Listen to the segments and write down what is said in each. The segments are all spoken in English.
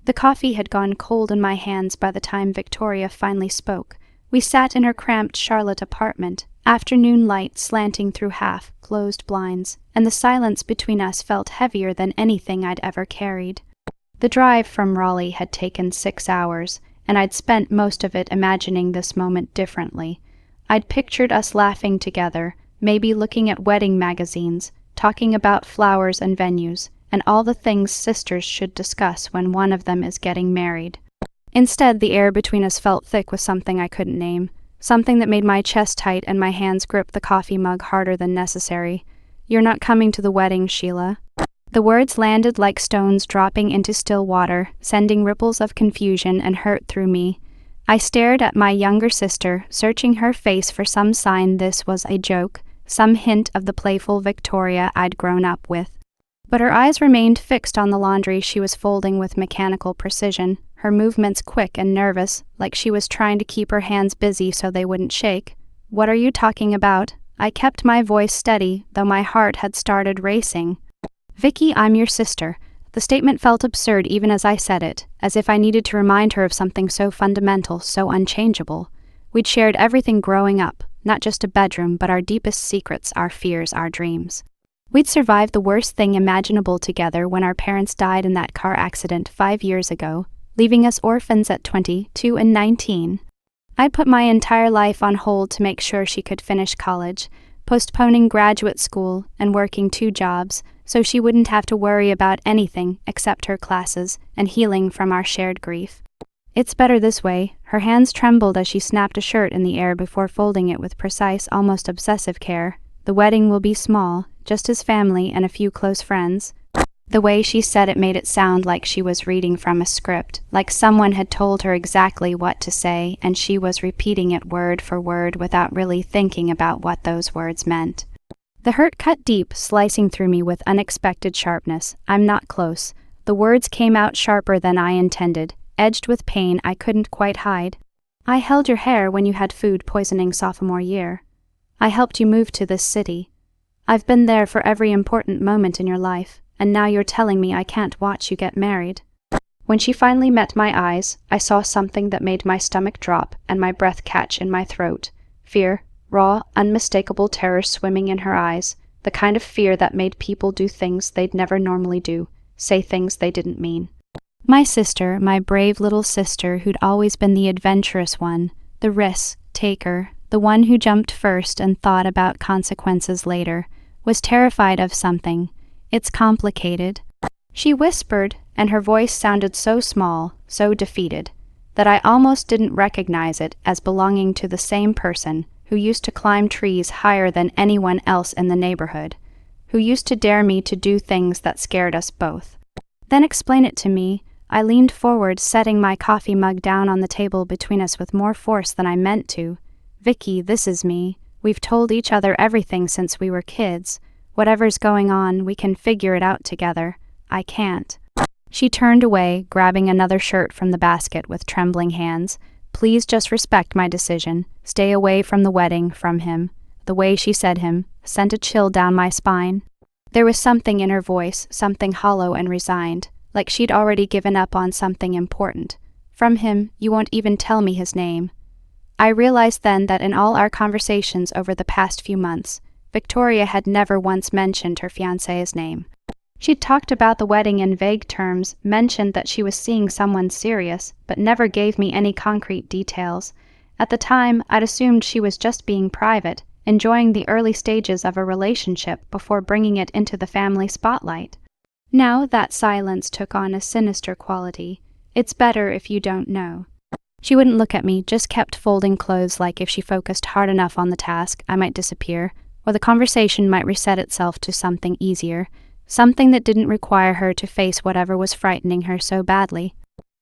The coffee had gone cold in my hands by the time Victoria finally spoke. We sat in her cramped Charlotte apartment, afternoon light slanting through half-closed blinds, and the silence between us felt heavier than anything I'd ever carried. The drive from Raleigh had taken 6 hours, and I'd spent most of it imagining this moment differently. I'd pictured us laughing together, maybe looking at wedding magazines, talking about flowers and venues, and all the things sisters should discuss when one of them is getting married. Instead, the air between us felt thick with something I couldn't name, something that made my chest tight and my hands grip the coffee mug harder than necessary. "You're not coming to the wedding, Sheila." The words landed like stones dropping into still water, sending ripples of confusion and hurt through me. I stared at my younger sister, searching her face for some sign this was a joke, some hint of the playful Victoria I'd grown up with. But her eyes remained fixed on the laundry she was folding with mechanical precision, her movements quick and nervous, like she was trying to keep her hands busy so they wouldn't shake. "What are you talking about?" I kept my voice steady, though my heart had started racing. "Vicky, I'm your sister." The statement felt absurd even as I said it, as if I needed to remind her of something so fundamental, so unchangeable. We'd shared everything growing up, not just a bedroom, but our deepest secrets, our fears, our dreams. We'd survived the worst thing imaginable together when our parents died in that car accident 5 years ago, leaving us orphans at 22 and 19. I'd put my entire life on hold to make sure she could finish college, postponing graduate school and working 2 jobs, so she wouldn't have to worry about anything except her classes and healing from our shared grief. "It's better this way." Her hands trembled as she snapped a shirt in the air before folding it with precise, almost obsessive care. "The wedding will be small, just his family and a few close friends." The way she said it made it sound like she was reading from a script, like someone had told her exactly what to say and she was repeating it word for word without really thinking about what those words meant. The hurt cut deep, slicing through me with unexpected sharpness. "I'm not close." The words came out sharper than I intended, edged with pain I couldn't quite hide. "I held your hair when you had food poisoning sophomore year. I helped you move to this city. I've been there for every important moment in your life, and now you're telling me I can't watch you get married." When she finally met my eyes, I saw something that made my stomach drop and my breath catch in my throat. Fear, raw, unmistakable terror swimming in her eyes, the kind of fear that made people do things they'd never normally do, say things they didn't mean. My sister, my brave little sister who'd always been the adventurous one, the risk-taker, the one who jumped first and thought about consequences later, was terrified of something. "It's complicated," she whispered, and her voice sounded so small, so defeated, that I almost didn't recognize it as belonging to the same person who used to climb trees higher than anyone else in the neighborhood, who used to dare me to do things that scared us both. "Then explain it to me." I leaned forward, setting my coffee mug down on the table between us with more force than I meant to. "Vicky, this is me. We've told each other everything since we were kids. Whatever's going on, we can figure it out together. I can't." She turned away, grabbing another shirt from the basket with trembling hands. "Please just respect my decision. Stay away from the wedding, from him." The way she said him sent a chill down my spine. There was something in her voice, something hollow and resigned, like she'd already given up on something important. "From him, you won't even tell me his name." I realized then that in all our conversations over the past few months, Victoria had never once mentioned her fiancé's name. She'd talked about the wedding in vague terms, mentioned that she was seeing someone serious, but never gave me any concrete details. At the time, I'd assumed she was just being private, enjoying the early stages of a relationship before bringing it into the family spotlight. Now that silence took on a sinister quality. "It's better if you don't know." She wouldn't look at me, just kept folding clothes like if she focused hard enough on the task, I might disappear, or the conversation might reset itself to something easier, something that didn't require her to face whatever was frightening her so badly.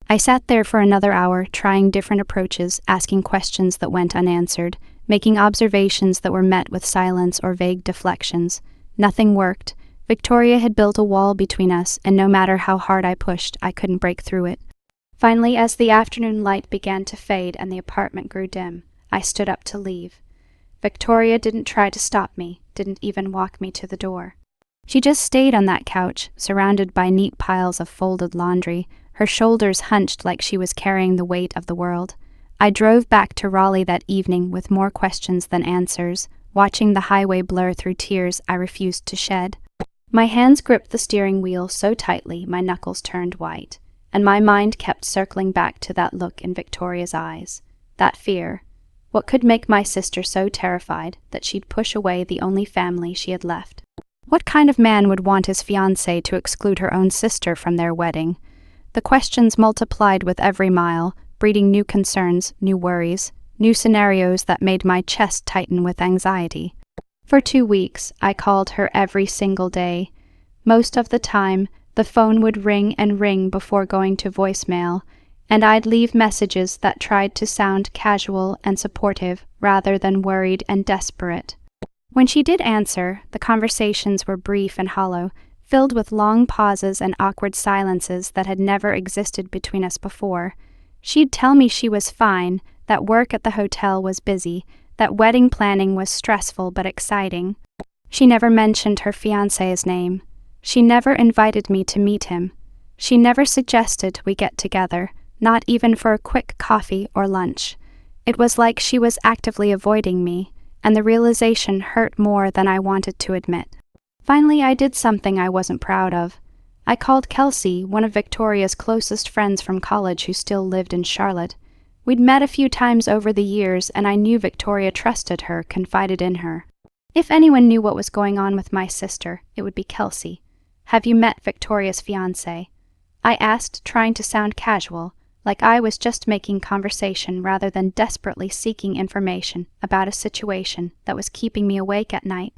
I sat there for another hour, trying different approaches, asking questions that went unanswered, making observations that were met with silence or vague deflections. Nothing worked. Victoria had built a wall between us, and no matter how hard I pushed, I couldn't break through it. Finally, as the afternoon light began to fade and the apartment grew dim, I stood up to leave. Victoria didn't try to stop me, didn't even walk me to the door. She just stayed on that couch, surrounded by neat piles of folded laundry, her shoulders hunched like she was carrying the weight of the world. I drove back to Raleigh that evening with more questions than answers, watching the highway blur through tears I refused to shed. My hands gripped the steering wheel so tightly my knuckles turned white, and my mind kept circling back to that look in Victoria's eyes, that fear. What could make my sister so terrified that she'd push away the only family she had left? What kind of man would want his fiancée to exclude her own sister from their wedding? The questions multiplied with every mile, breeding new concerns, new worries, new scenarios that made my chest tighten with anxiety. For 2 weeks, I called her every single day. Most of the time, the phone would ring and ring before going to voicemail, and I'd leave messages that tried to sound casual and supportive rather than worried and desperate. When she did answer, the conversations were brief and hollow, filled with long pauses and awkward silences that had never existed between us before. She'd tell me she was fine, that work at the hotel was busy, that wedding planning was stressful but exciting. She never mentioned her fiancé's name. She never invited me to meet him. She never suggested we get together, not even for a quick coffee or lunch. It was like she was actively avoiding me, and the realization hurt more than I wanted to admit. Finally, I did something I wasn't proud of. I called Kelsey, one of Victoria's closest friends from college who still lived in Charlotte. We'd met a few times over the years, and I knew Victoria trusted her, confided in her. If anyone knew what was going on with my sister, it would be Kelsey. "Have you met Victoria's fiancé?" I asked, trying to sound casual, like I was just making conversation rather than desperately seeking information about a situation that was keeping me awake at night.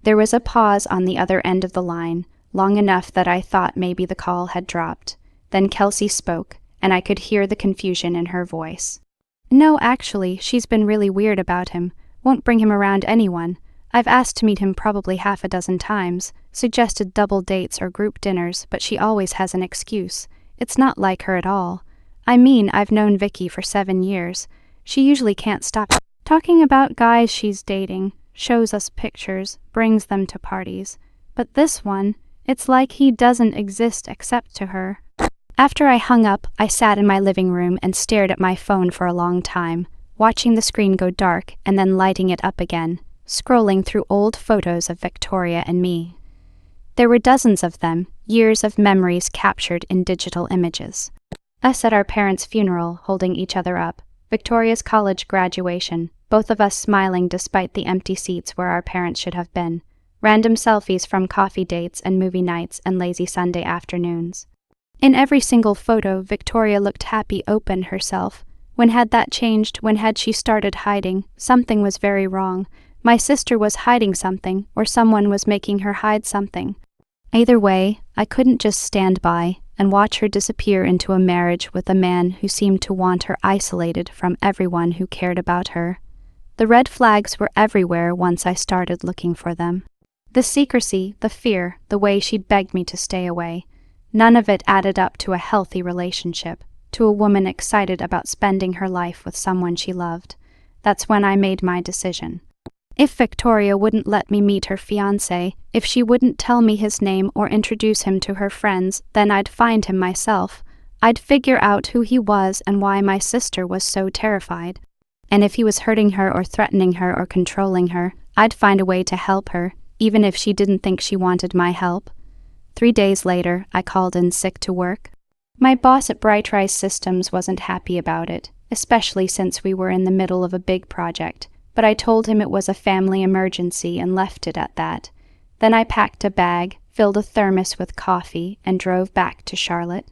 There was a pause on the other end of the line, long enough that I thought maybe the call had dropped. Then Kelsey spoke, and I could hear the confusion in her voice. "No, actually, she's been really weird about him. Won't bring him around anyone. I've asked to meet him probably 6 times, suggested double dates or group dinners, but she always has an excuse. It's not like her at all. I mean, I've known Vicky for 7 years. She usually can't stop talking about guys she's dating, shows us pictures, brings them to parties. But this one, it's like he doesn't exist except to her." After I hung up, I sat in my living room and stared at my phone for a long time, watching the screen go dark and then lighting it up again, scrolling through old photos of Victoria and me. There were dozens of them, years of memories captured in digital images. Us at our parents' funeral, holding each other up, Victoria's college graduation, both of us smiling despite the empty seats where our parents should have been, random selfies from coffee dates and movie nights and lazy Sunday afternoons. In every single photo, Victoria looked happy, open herself. When had that changed? When had she started hiding? Something was very wrong. My sister was hiding something, or someone was making her hide something. Either way, I couldn't just stand by and watch her disappear into a marriage with a man who seemed to want her isolated from everyone who cared about her. The red flags were everywhere once I started looking for them. The secrecy, the fear, the way she'd begged me to stay away. None of it added up to a healthy relationship, to a woman excited about spending her life with someone she loved. That's when I made my decision. If Victoria wouldn't let me meet her fiancé, if she wouldn't tell me his name or introduce him to her friends, then I'd find him myself. I'd figure out who he was and why my sister was so terrified. And if he was hurting her or threatening her or controlling her, I'd find a way to help her, even if she didn't think she wanted my help. 3 days later, I called in sick to work. My boss at Brightrise Systems wasn't happy about it, especially since we were in the middle of a big project, but I told him it was a family emergency and left it at that. Then I packed a bag, filled a thermos with coffee, and drove back to Charlotte.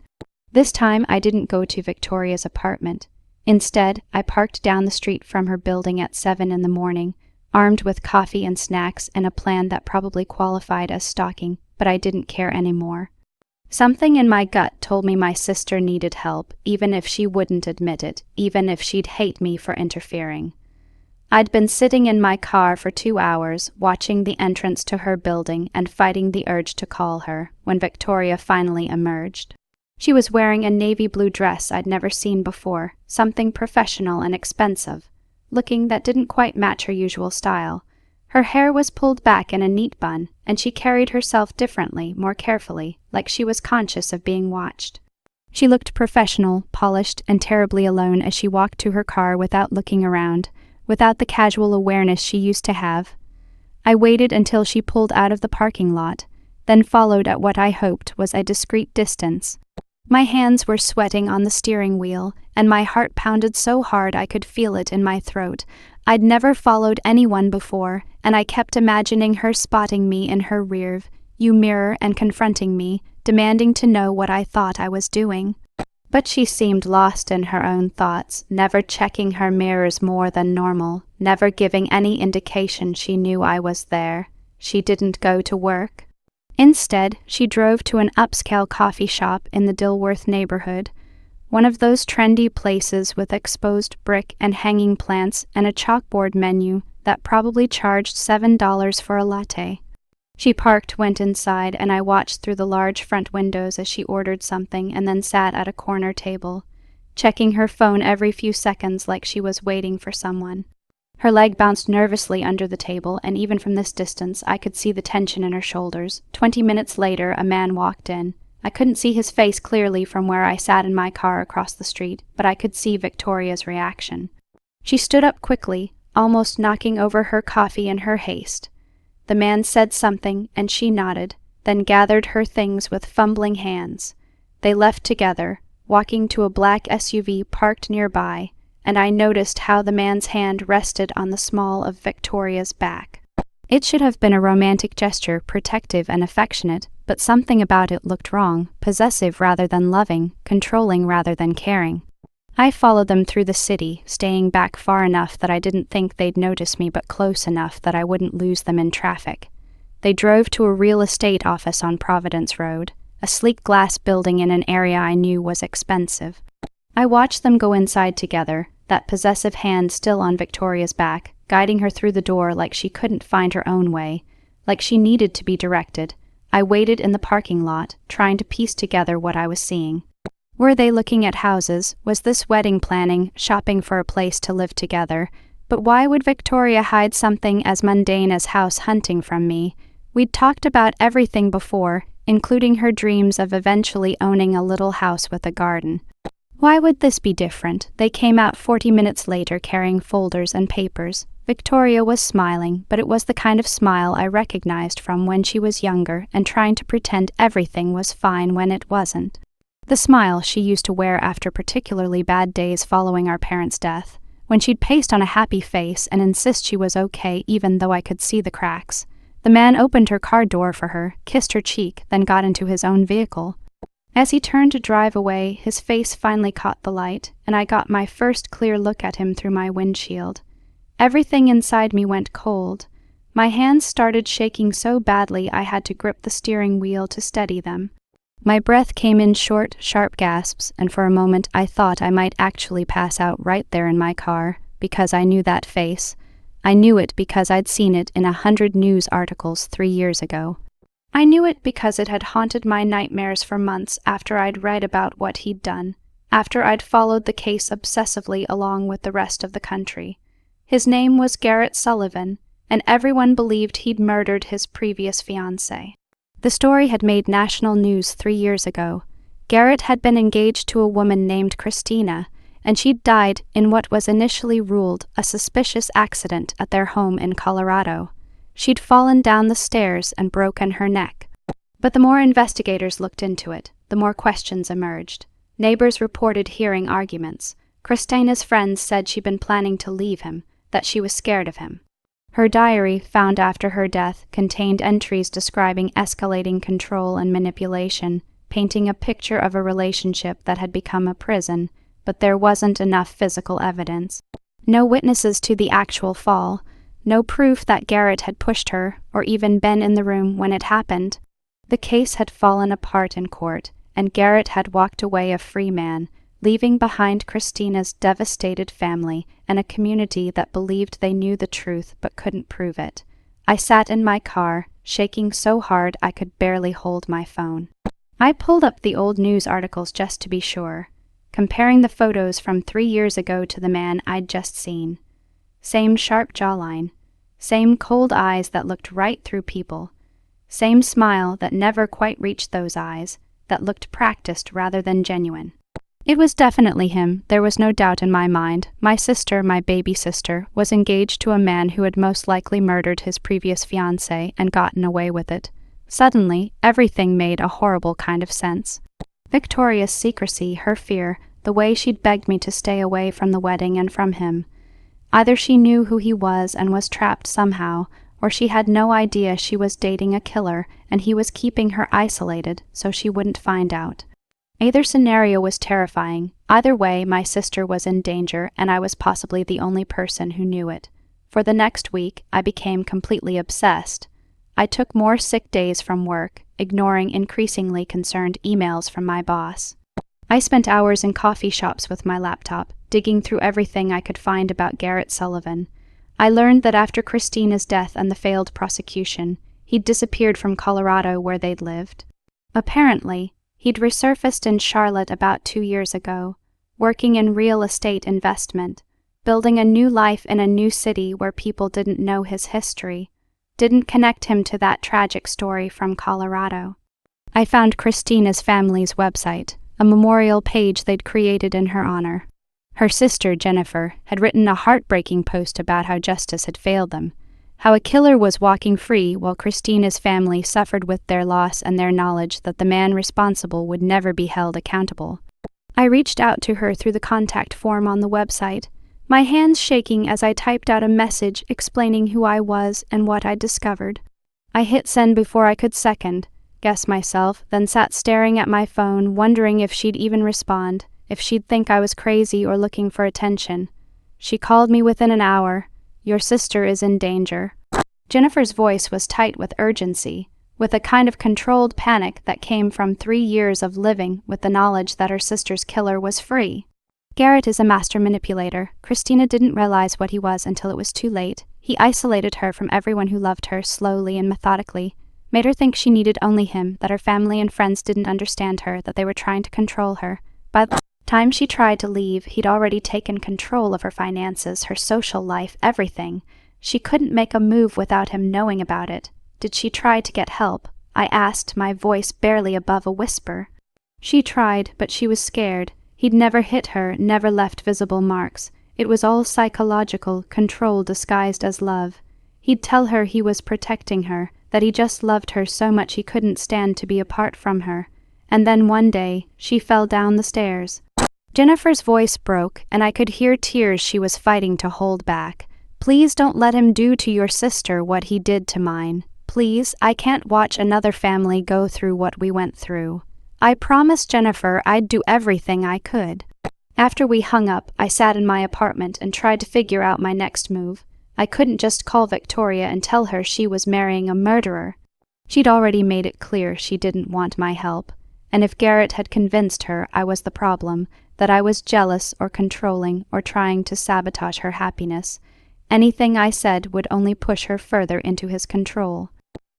This time, I didn't go to Victoria's apartment. Instead, I parked down the street from her building at 7 in the morning, armed with coffee and snacks and a plan that probably qualified as stalking, but I didn't care anymore. Something in my gut told me my sister needed help, even if she wouldn't admit it, even if she'd hate me for interfering. I'd been sitting in my car for 2 hours, watching the entrance to her building and fighting the urge to call her, when Victoria finally emerged. She was wearing a navy blue dress I'd never seen before, something professional and expensive, looking that didn't quite match her usual style. Her hair was pulled back in a neat bun, and she carried herself differently, more carefully, like she was conscious of being watched. She looked professional, polished, and terribly alone as she walked to her car without looking around, without the casual awareness she used to have. I waited until she pulled out of the parking lot, then followed at what I hoped was a discreet distance. My hands were sweating on the steering wheel, and my heart pounded so hard I could feel it in my throat. I'd never followed anyone before, and I kept imagining her spotting me in her rear-view mirror and confronting me, demanding to know what I thought I was doing. But she seemed lost in her own thoughts, never checking her mirrors more than normal, never giving any indication she knew I was there. She didn't go to work. Instead, she drove to an upscale coffee shop in the Dilworth neighborhood, one of those trendy places with exposed brick and hanging plants and a chalkboard menu that probably charged $7 for a latte. She parked, went inside, and I watched through the large front windows as she ordered something and then sat at a corner table, checking her phone every few seconds like she was waiting for someone. Her leg bounced nervously under the table, and even from this distance I could see the tension in her shoulders. 20 minutes later, a man walked in. I couldn't see his face clearly from where I sat in my car across the street, but I could see Victoria's reaction. She stood up quickly, almost knocking over her coffee in her haste. The man said something, and she nodded, then gathered her things with fumbling hands. They left together, walking to a black SUV parked nearby, and I noticed how the man's hand rested on the small of Victoria's back. It should have been a romantic gesture, protective and affectionate, but something about it looked wrong, possessive rather than loving, controlling rather than caring. I followed them through the city, staying back far enough that I didn't think they'd notice me but close enough that I wouldn't lose them in traffic. They drove to a real estate office on Providence Road, a sleek glass building in an area I knew was expensive. I watched them go inside together, that possessive hand still on Victoria's back, guiding her through the door like she couldn't find her own way, like she needed to be directed. I waited in the parking lot, trying to piece together what I was seeing. Were they looking at houses? Was this wedding planning, shopping for a place to live together? But why would Victoria hide something as mundane as house hunting from me? We'd talked about everything before, including her dreams of eventually owning a little house with a garden. Why would this be different? They came out 40 minutes later carrying folders and papers. Victoria was smiling, but it was the kind of smile I recognized from when she was younger and trying to pretend everything was fine when it wasn't. The smile she used to wear after particularly bad days following our parents' death, when she'd paste on a happy face and insist she was okay even though I could see the cracks. The man opened her car door for her, kissed her cheek, then got into his own vehicle. As he turned to drive away, his face finally caught the light, and I got my first clear look at him through my windshield. Everything inside me went cold. My hands started shaking so badly I had to grip the steering wheel to steady them. My breath came in short, sharp gasps, and for a moment I thought I might actually pass out right there in my car, because I knew that face. I knew it because I'd seen it in 100 news articles 3 years ago. I knew it because it had haunted my nightmares for months after I'd read about what he'd done, after I'd followed the case obsessively along with the rest of the country. His name was Garrett Sullivan, and everyone believed he'd murdered his previous fiancée. The story had made national news 3 years ago. Garrett had been engaged to a woman named Christina, and she'd died in what was initially ruled a suspicious accident at their home in Colorado. She'd fallen down the stairs and broken her neck. But the more investigators looked into it, the more questions emerged. Neighbors reported hearing arguments. Christina's friends said she'd been planning to leave him, that she was scared of him. Her diary, found after her death, contained entries describing escalating control and manipulation, painting a picture of a relationship that had become a prison, but there wasn't enough physical evidence. No witnesses to the actual fall. No proof that Garrett had pushed her, or even been in the room when it happened. The case had fallen apart in court, and Garrett had walked away a free man, leaving behind Christina's devastated family and a community that believed they knew the truth but couldn't prove it. I sat in my car, shaking so hard I could barely hold my phone. I pulled up the old news articles just to be sure, comparing the photos from 3 years ago to the man I'd just seen. Same sharp jawline, same cold eyes that looked right through people, same smile that never quite reached those eyes, that looked practiced rather than genuine. It was definitely him, there was no doubt in my mind. My sister, my baby sister, was engaged to a man who had most likely murdered his previous fiancée and gotten away with it. Suddenly, everything made a horrible kind of sense. Victoria's secrecy, her fear, the way she'd begged me to stay away from the wedding and from him. Either she knew who he was and was trapped somehow, or she had no idea she was dating a killer and he was keeping her isolated so she wouldn't find out. Either scenario was terrifying. Either way, my sister was in danger, and I was possibly the only person who knew it. For the next week, I became completely obsessed. I took more sick days from work, ignoring increasingly concerned emails from my boss. I spent hours in coffee shops with my laptop, digging through everything I could find about Garrett Sullivan. I learned that after Christina's death and the failed prosecution, he'd disappeared from Colorado where they'd lived. Apparently, he'd resurfaced in Charlotte about 2 years ago, working in real estate investment, building a new life in a new city where people didn't know his history, didn't connect him to that tragic story from Colorado. I found Christina's family's website, a memorial page they'd created in her honor. Her sister, Jennifer, had written a heartbreaking post about how justice had failed them, how a killer was walking free while Christina's family suffered with their loss and their knowledge that the man responsible would never be held accountable. I reached out to her through the contact form on the website, my hands shaking as I typed out a message explaining who I was and what I'd discovered. I hit send before I could guess myself, then sat staring at my phone, wondering if she'd even respond, if she'd think I was crazy or looking for attention. She called me within an hour. "Your sister is in danger." Jennifer's voice was tight with urgency, with a kind of controlled panic that came from 3 years of living with the knowledge that her sister's killer was free. Garrett is a master manipulator. Christina didn't realize what he was until it was too late. He isolated her from everyone who loved her slowly and methodically, made her think she needed only him, that her family and friends didn't understand her, that they were trying to control her. By the time she tried to leave, he'd already taken control of her finances, her social life, everything. She couldn't make a move without him knowing about it. Did she try to get help? I asked, my voice barely above a whisper. She tried, but she was scared. He'd never hit her, never left visible marks. It was all psychological, control disguised as love. He'd tell her he was protecting her, that he just loved her so much he couldn't stand to be apart from her. And then one day, she fell down the stairs. Jennifer's voice broke, and I could hear tears she was fighting to hold back. "Please don't let him do to your sister what he did to mine. Please, I can't watch another family go through what we went through. I promised Jennifer I'd do everything I could." After we hung up, I sat in my apartment and tried to figure out my next move. I couldn't just call Victoria and tell her she was marrying a murderer. She'd already made it clear she didn't want my help. And if Garrett had convinced her I was the problem, that I was jealous or controlling or trying to sabotage her happiness, anything I said would only push her further into his control.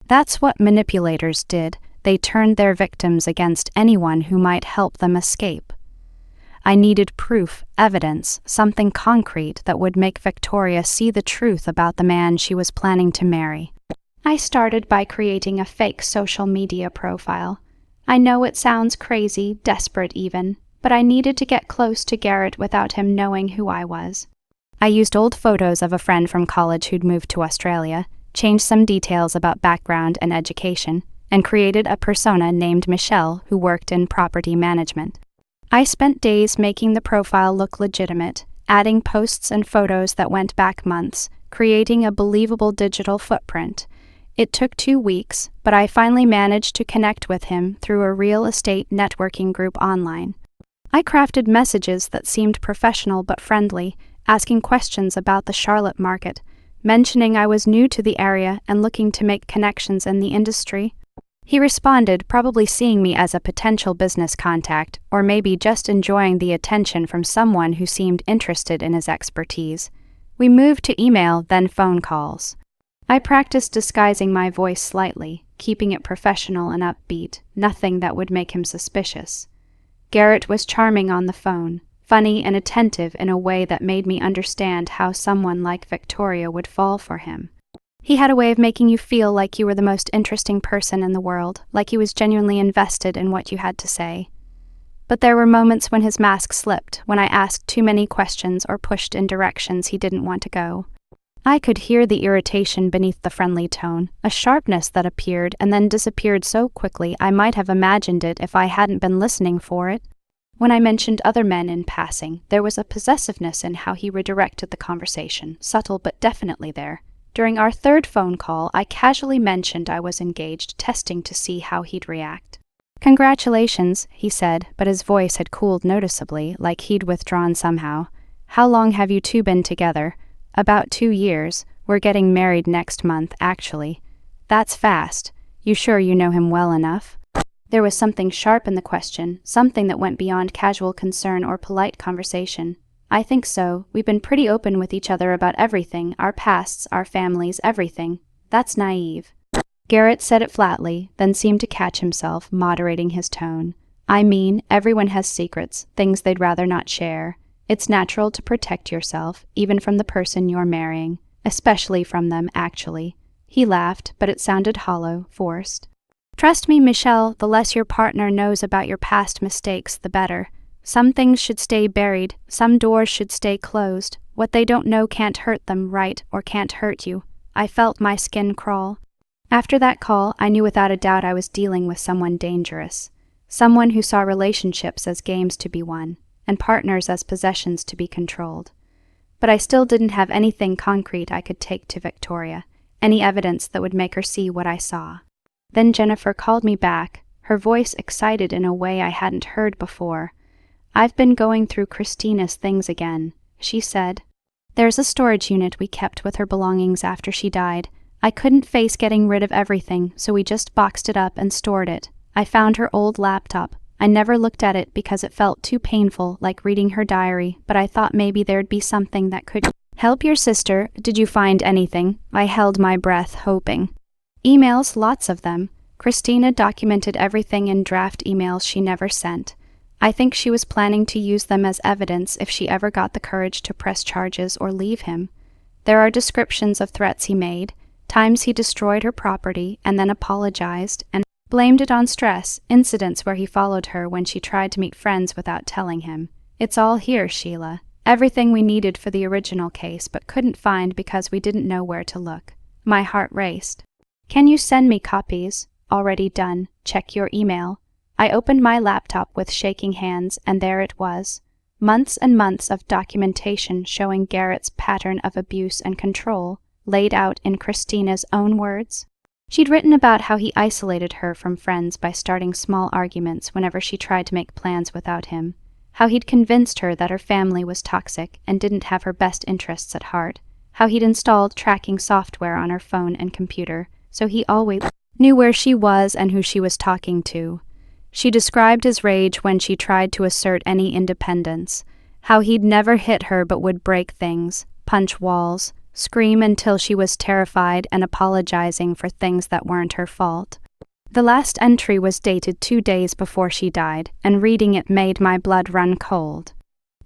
That's what manipulators did. They turned their victims against anyone who might help them escape. I needed proof, evidence, something concrete that would make Victoria see the truth about the man she was planning to marry. I started by creating a fake social media profile. I know it sounds crazy, desperate even, but I needed to get close to Garrett without him knowing who I was. I used old photos of a friend from college who'd moved to Australia, changed some details about background and education, and created a persona named Michelle who worked in property management. I spent days making the profile look legitimate, adding posts and photos that went back months, creating a believable digital footprint. It took 2 weeks, but I finally managed to connect with him through a real estate networking group online. I crafted messages that seemed professional but friendly, asking questions about the Charlotte market, mentioning I was new to the area and looking to make connections in the industry. He responded, probably seeing me as a potential business contact, or maybe just enjoying the attention from someone who seemed interested in his expertise. We moved to email, then phone calls. I practiced disguising my voice slightly, keeping it professional and upbeat, nothing that would make him suspicious. Garrett was charming on the phone, funny and attentive in a way that made me understand how someone like Victoria would fall for him. He had a way of making you feel like you were the most interesting person in the world, like he was genuinely invested in what you had to say. But there were moments when his mask slipped, when I asked too many questions or pushed in directions he didn't want to go. I could hear the irritation beneath the friendly tone, a sharpness that appeared and then disappeared so quickly I might have imagined it if I hadn't been listening for it. When I mentioned other men in passing, there was a possessiveness in how he redirected the conversation, subtle but definitely there. During our third phone call, I casually mentioned I was engaged, testing to see how he'd react. "Congratulations," he said, but his voice had cooled noticeably, like he'd withdrawn somehow. "How long have you two been together?" "About 2 years. We're getting married next month, actually." "That's fast. You sure you know him well enough?" There was something sharp in the question, something that went beyond casual concern or polite conversation. "I think so. We've been pretty open with each other about everything, our pasts, our families, everything." "That's naive." Garrett said it flatly, then seemed to catch himself, moderating his tone. "I mean, everyone has secrets, things they'd rather not share. It's natural to protect yourself, even from the person you're marrying, especially from them, actually." He laughed, but it sounded hollow, forced. "Trust me, Michelle, the less your partner knows about your past mistakes, the better. Some things should stay buried, some doors should stay closed. What they don't know can't hurt them, right, or can't hurt you." I felt my skin crawl. After that call, I knew without a doubt I was dealing with someone dangerous. Someone who saw relationships as games to be won, and partners as possessions to be controlled. But I still didn't have anything concrete I could take to Victoria, any evidence that would make her see what I saw. Then Jennifer called me back, her voice excited in a way I hadn't heard before. "I've been going through Christina's things again," she said. "There's a storage unit we kept with her belongings after she died. I couldn't face getting rid of everything, so we just boxed it up and stored it. I found her old laptop. I never looked at it because it felt too painful, like reading her diary, but I thought maybe there'd be something that could help your sister. Did you find anything?" I held my breath, hoping. "Emails, lots of them. Christina documented everything in draft emails she never sent. I think she was planning to use them as evidence if she ever got the courage to press charges or leave him. There are descriptions of threats he made, times he destroyed her property and then apologized and blamed it on stress, incidents where he followed her when she tried to meet friends without telling him. It's all here, Sheila. Everything we needed for the original case but couldn't find because we didn't know where to look." My heart raced. "Can you send me copies?" "Already done. Check your email." I opened my laptop with shaking hands, and there it was. Months and months of documentation showing Garrett's pattern of abuse and control, laid out in Christina's own words. She'd written about how he isolated her from friends by starting small arguments whenever she tried to make plans without him, how he'd convinced her that her family was toxic and didn't have her best interests at heart, how he'd installed tracking software on her phone and computer, so he always knew where she was and who she was talking to. She described his rage when she tried to assert any independence, how he'd never hit her but would break things, punch walls, scream until she was terrified and apologizing for things that weren't her fault. The last entry was dated 2 days before she died, and reading it made my blood run cold.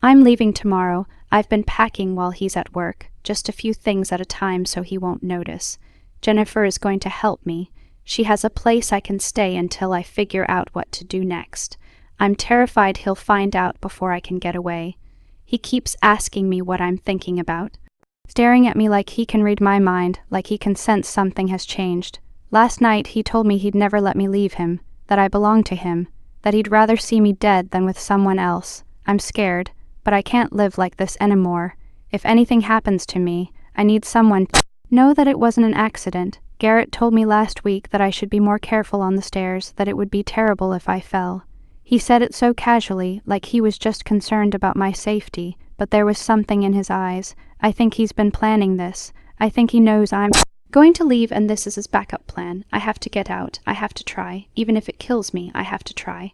"I'm leaving tomorrow. I've been packing while he's at work, just a few things at a time so he won't notice. Jennifer is going to help me. She has a place I can stay until I figure out what to do next. I'm terrified he'll find out before I can get away. He keeps asking me what I'm thinking about, staring at me like he can read my mind, like he can sense something has changed. Last night he told me he'd never let me leave him, that I belong to him, that he'd rather see me dead than with someone else. I'm scared, but I can't live like this anymore. If anything happens to me, I need someone to know that it wasn't an accident. Garrett told me last week that I should be more careful on the stairs, that it would be terrible if I fell. He said it so casually, like he was just concerned about my safety, but there was something in his eyes. I think he's been planning this. I think he knows I'm going to leave and this is his backup plan. I have to get out. I have to try. Even if it kills me, I have to try."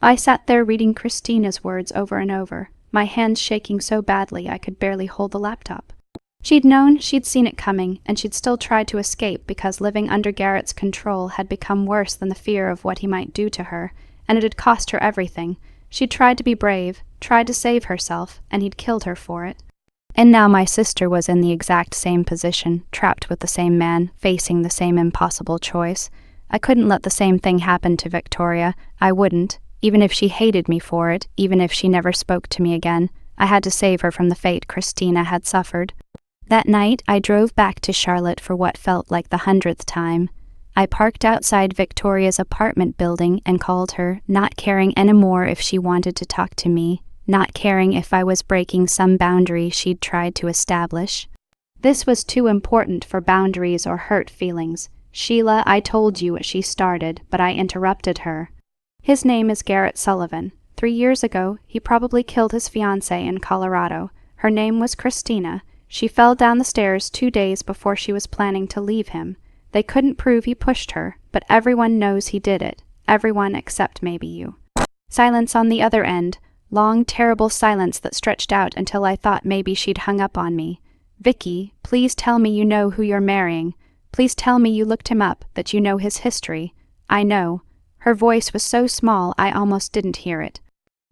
I sat there reading Christina's words over and over, my hands shaking so badly I could barely hold the laptop. She'd known, she'd seen it coming, and she'd still tried to escape because living under Garrett's control had become worse than the fear of what he might do to her, and it had cost her everything. She'd tried to be brave, tried to save herself, and he'd killed her for it. And now my sister was in the exact same position, trapped with the same man, facing the same impossible choice. I couldn't let the same thing happen to Victoria. I wouldn't, even if she hated me for it, even if she never spoke to me again. I had to save her from the fate Christina had suffered. That night, I drove back to Charlotte for what felt like the 100th time. I parked outside Victoria's apartment building and called her, not caring anymore if she wanted to talk to me, not caring if I was breaking some boundary she'd tried to establish. This was too important for boundaries or hurt feelings. "Sheila, I told you," she started, but I interrupted her. "His name is Garrett Sullivan. 3 years ago, he probably killed his fiancée in Colorado. Her name was Christina. She fell down the stairs 2 days before she was planning to leave him. They couldn't prove he pushed her, but everyone knows he did it. Everyone except maybe you." Silence on the other end. Long, terrible silence that stretched out until I thought maybe she'd hung up on me. "Vicky, please tell me you know who you're marrying. Please tell me you looked him up, that you know his history." "I know." Her voice was so small I almost didn't hear it.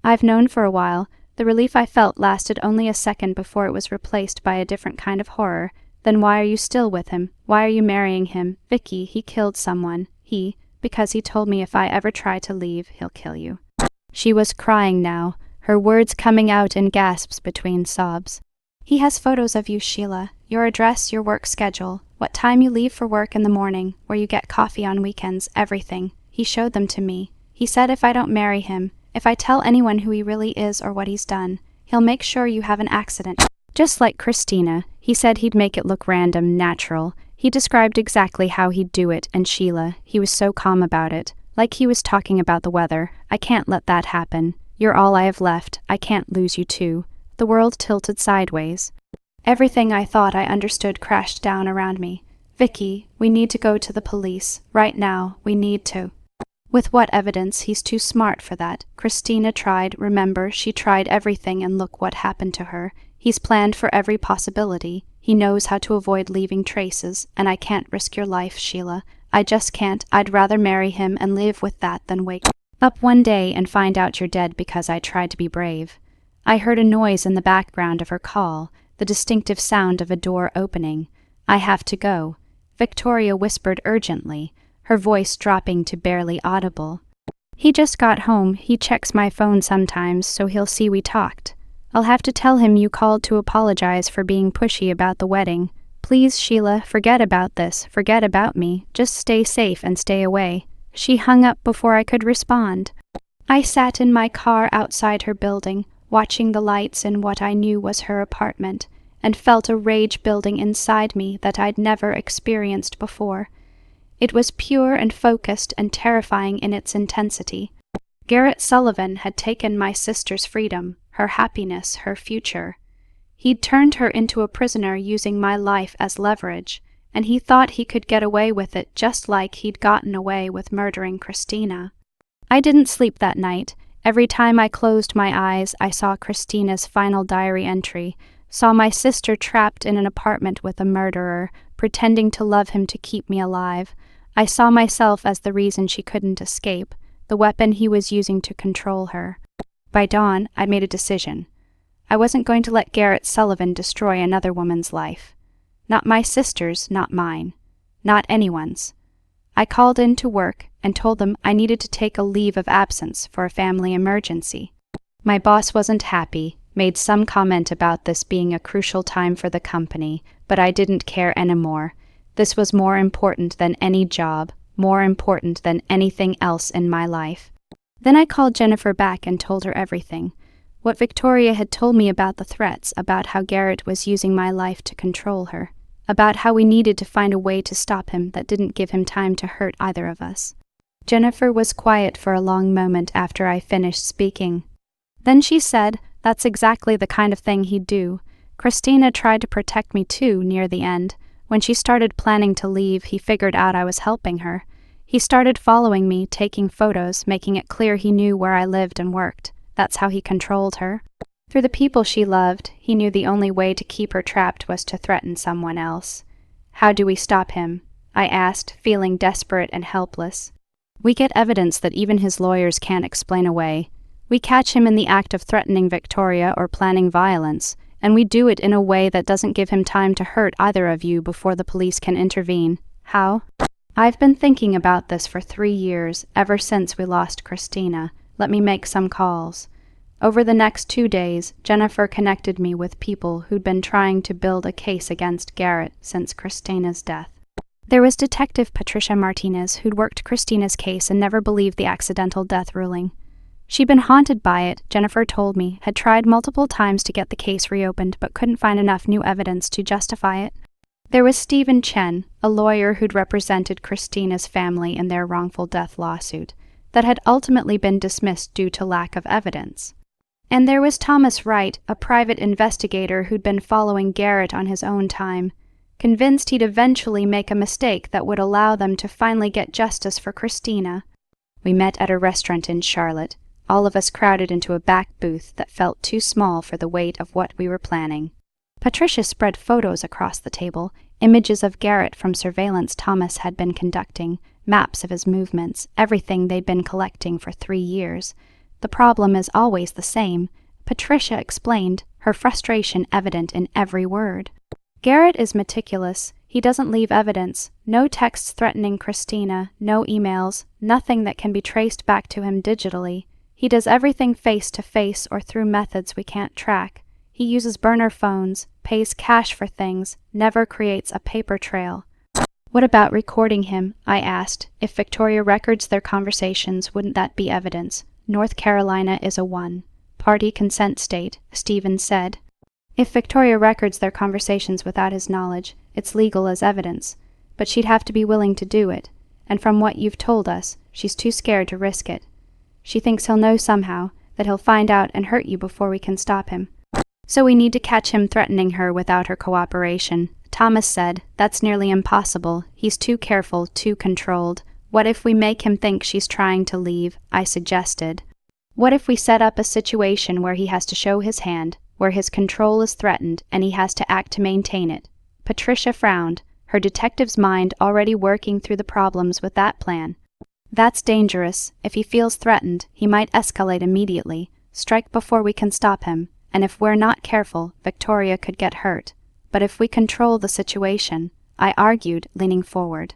"I've known for a while." The relief I felt lasted only a second before it was replaced by a different kind of horror. "Then why are you still with him? Why are you marrying him? Vicky, he killed someone. Because he told me if I ever try to leave, he'll kill you." She was crying now, her words coming out in gasps between sobs. "He has photos of you, Sheila. Your address, your work schedule, what time you leave for work in the morning, where you get coffee on weekends, everything. He showed them to me. He said if I don't marry him, if I tell anyone who he really is or what he's done, he'll make sure you have an accident. Just like Christina, he said he'd make it look random, natural. He described exactly how he'd do it, and Sheila, he was so calm about it. Like he was talking about the weather. I can't let that happen. You're all I have left. I can't lose you too." The world tilted sideways. Everything I thought I understood crashed down around me. "Vicky, we need to go to the police. Right now, we need to." "With what evidence? He's too smart for that. Christina tried, remember, she tried everything and look what happened to her. He's planned for every possibility. He knows how to avoid leaving traces, and I can't risk your life, Sheila. I just can't. I'd rather marry him and live with that than wake up one day and find out you're dead because I tried to be brave." I heard a noise in the background of her call, the distinctive sound of a door opening. "I have to go," Victoria whispered urgently, her voice dropping to barely audible. "He just got home. He checks my phone sometimes, so he'll see we talked. I'll have to tell him you called to apologize for being pushy about the wedding. Please, Sheila, forget about this. Forget about me. Just stay safe and stay away." She hung up before I could respond. I sat in my car outside her building, watching the lights in what I knew was her apartment, and felt a rage building inside me that I'd never experienced before. It was pure and focused and terrifying in its intensity. Garrett Sullivan had taken my sister's freedom, her happiness, her future. He'd turned her into a prisoner using my life as leverage, and he thought he could get away with it just like he'd gotten away with murdering Christina. I didn't sleep that night. Every time I closed my eyes, I saw Christina's final diary entry, saw my sister trapped in an apartment with a murderer, pretending to love him to keep me alive. I saw myself as the reason she couldn't escape, the weapon he was using to control her. By dawn, I'd made a decision. I wasn't going to let Garrett Sullivan destroy another woman's life. Not my sister's, not mine. Not anyone's. I called in to work and told them I needed to take a leave of absence for a family emergency. My boss wasn't happy, made some comment about this being a crucial time for the company, but I didn't care anymore. This was more important than any job, more important than anything else in my life. Then I called Jennifer back and told her everything. What Victoria had told me about the threats, about how Garrett was using my life to control her, about how we needed to find a way to stop him that didn't give him time to hurt either of us. Jennifer was quiet for a long moment after I finished speaking. Then she said, "That's exactly the kind of thing he'd do. Christina tried to protect me too near the end. When she started planning to leave, he figured out I was helping her. He started following me, taking photos, making it clear he knew where I lived and worked. That's how he controlled her. Through the people she loved, he knew the only way to keep her trapped was to threaten someone else." "How do we stop him?" I asked, feeling desperate and helpless. "We get evidence that even his lawyers can't explain away. We catch him in the act of threatening Victoria or planning violence, and we do it in a way that doesn't give him time to hurt either of you before the police can intervene. How? I've been thinking about this for 3 years, ever since we lost Christina. Let me make some calls. Over the next 2 days, Jennifer connected me with people who'd been trying to build a case against Garrett since Christina's death. There was Detective Patricia Martinez, who'd worked Christina's case and never believed the accidental death ruling. She'd been haunted by it, Jennifer told me, had tried multiple times to get the case reopened but couldn't find enough new evidence to justify it. There was Stephen Chen, a lawyer who'd represented Christina's family in their wrongful death lawsuit, that had ultimately been dismissed due to lack of evidence. And there was Thomas Wright, a private investigator who'd been following Garrett on his own time, convinced he'd eventually make a mistake that would allow them to finally get justice for Christina. We met at a restaurant in Charlotte, all of us crowded into a back booth that felt too small for the weight of what we were planning. Patricia spread photos across the table, images of Garrett from surveillance Thomas had been conducting, maps of his movements, everything they'd been collecting for 3 years. The problem is always the same, Patricia explained, her frustration evident in every word. Garrett is meticulous. He doesn't leave evidence, no texts threatening Christina, no emails, nothing that can be traced back to him digitally. He does everything face-to-face or through methods we can't track. He uses burner phones, pays cash for things, never creates a paper trail. What about recording him? I asked. If Victoria records their conversations, wouldn't that be evidence? North Carolina is a one-party consent state, Stevens said. If Victoria records their conversations without his knowledge, it's legal as evidence, but she'd have to be willing to do it, and from what you've told us, she's too scared to risk it. She thinks he'll know somehow, that he'll find out and hurt you before we can stop him. So we need to catch him threatening her without her cooperation. Thomas said, that's nearly impossible. He's too careful, too controlled. What if we make him think she's trying to leave? I suggested. What if we set up a situation where he has to show his hand, where his control is threatened and he has to act to maintain it? Patricia frowned, her detective's mind already working through the problems with that plan. That's dangerous. If he feels threatened, he might escalate immediately, strike before we can stop him, and if we're not careful, Victoria could get hurt. But if we control the situation, I argued, leaning forward.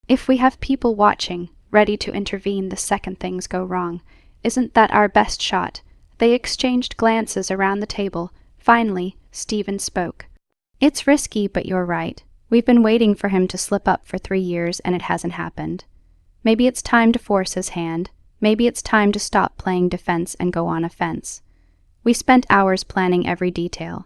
If we have people watching, ready to intervene the second things go wrong, isn't that our best shot? They exchanged glances around the table. Finally, Stephen spoke. It's risky, but you're right. We've been waiting for him to slip up for 3 years, and it hasn't happened. Maybe it's time to force his hand. Maybe it's time to stop playing defense and go on offense. We spent hours planning every detail.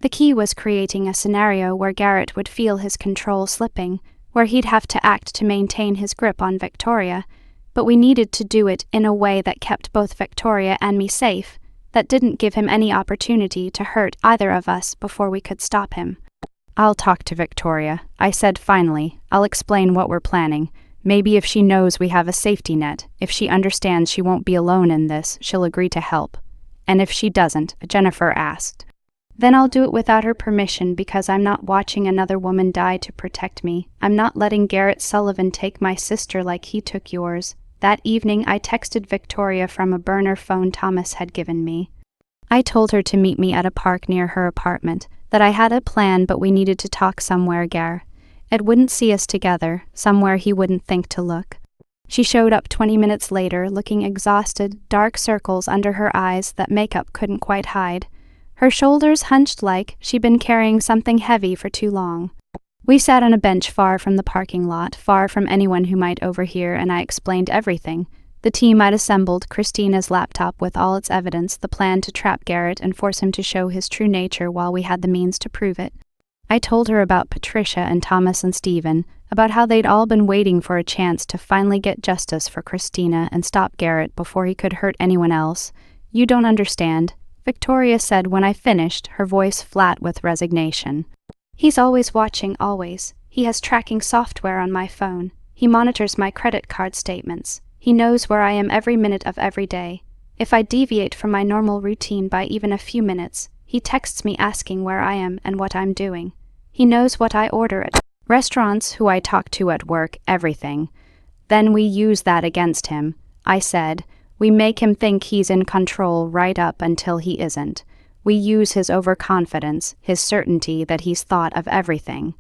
The key was creating a scenario where Garrett would feel his control slipping, where he'd have to act to maintain his grip on Victoria, but we needed to do it in a way that kept both Victoria and me safe, that didn't give him any opportunity to hurt either of us before we could stop him. I'll talk to Victoria, I said finally. I'll explain what we're planning. Maybe if she knows we have a safety net, if she understands she won't be alone in this, she'll agree to help. And if she doesn't, Jennifer asked. Then I'll do it without her permission because I'm not watching another woman die to protect me. I'm not letting Garrett Sullivan take my sister like he took yours. That evening I texted Victoria from a burner phone Thomas had given me. I told her to meet me at a park near her apartment, that I had a plan but we needed to talk somewhere, Gar. Ed wouldn't see us together, somewhere he wouldn't think to look. She showed up 20 minutes later, looking exhausted, dark circles under her eyes that makeup couldn't quite hide. Her shoulders hunched like she'd been carrying something heavy for too long. We sat on a bench far from the parking lot, far from anyone who might overhear, and I explained everything. The team I'd assembled, Christina's laptop with all its evidence, the plan to trap Garrett and force him to show his true nature while we had the means to prove it. I told her about Patricia and Thomas and Stephen, about how they'd all been waiting for a chance to finally get justice for Christina and stop Garrett before he could hurt anyone else. You don't understand, Victoria said when I finished, her voice flat with resignation. He's always watching, always. He has tracking software on my phone. He monitors my credit card statements. He knows where I am every minute of every day. If I deviate from my normal routine by even a few minutes, he texts me asking where I am and what I'm doing. He knows what I order at restaurants, who I talk to at work, everything. Then we use that against him. I said, we make him think he's in control right up until he isn't. We use his overconfidence, his certainty that he's thought of everything.